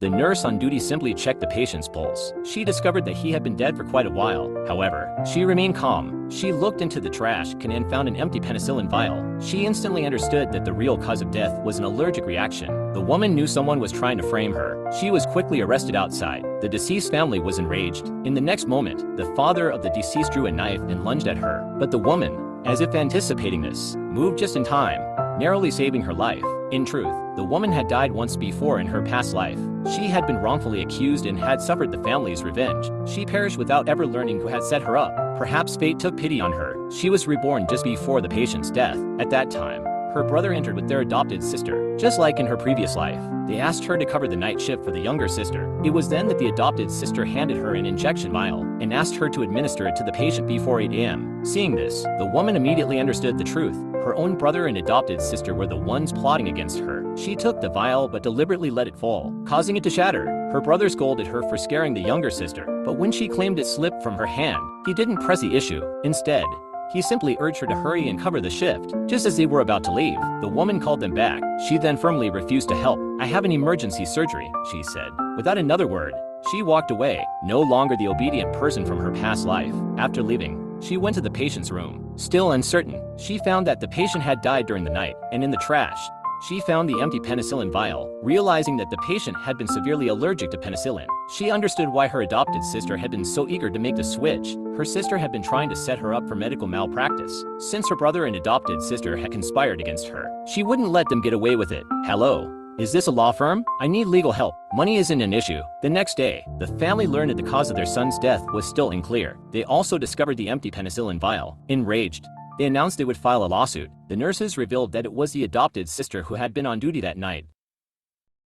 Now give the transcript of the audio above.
The nurse on duty simply checked the patient's pulse. She discovered that he had been dead for quite a while. However, she remained calm. She looked into the trash can and found an empty penicillin vial. She instantly understood that the real cause of death was an allergic reaction. The woman knew someone was trying to frame her. She was quickly arrested outside. The deceased family was enraged. In the next moment, the father of the deceased drew a knife and lunged at her. But the woman, as if anticipating this, moved just in time, narrowly saving her life. In truth, the woman had died once before in her past life. She had been wrongfully accused and had suffered the family's revenge. She perished without ever learning who had set her up. Perhaps fate took pity on her. She was reborn just before the patient's death. At that time, her brother entered with their adopted sister. Just like in her previous life, they asked her to cover the night shift for the younger sister. It was then that the adopted sister handed her an injection vial and asked her to administer it to the patient before 8 a.m. Seeing this, the woman immediately understood the truth. Her own brother and adopted sister were the ones plotting against her. She took the vial but deliberately let it fall, causing it to shatter. Her brother scolded her for scaring the younger sister, but when she claimed it slipped from her hand, he didn't press the issue. Instead, he simply urged her to hurry and cover the shift. Just as they were about to leave, the woman called them back. She then firmly refused to help. "I have an emergency surgery," she said. Without another word, she walked away, no longer the obedient person from her past life. After leaving, she went to the patient's room. Still uncertain, she found that the patient had died during the night, and in the trash, she found the empty penicillin vial. Realizing that the patient had been severely allergic to penicillin, she understood why her adopted sister had been so eager to make the switch. Her sister had been trying to set her up for medical malpractice. Since her brother and adopted sister had conspired against her, she wouldn't let them get away with it. "Hello? Is this a law firm? I need legal help. Money isn't an issue." The next day, the family learned that the cause of their son's death was still unclear. They also discovered the empty penicillin vial. Enraged, they announced they would file a lawsuit. The nurses revealed that it was the adopted sister who had been on duty that night.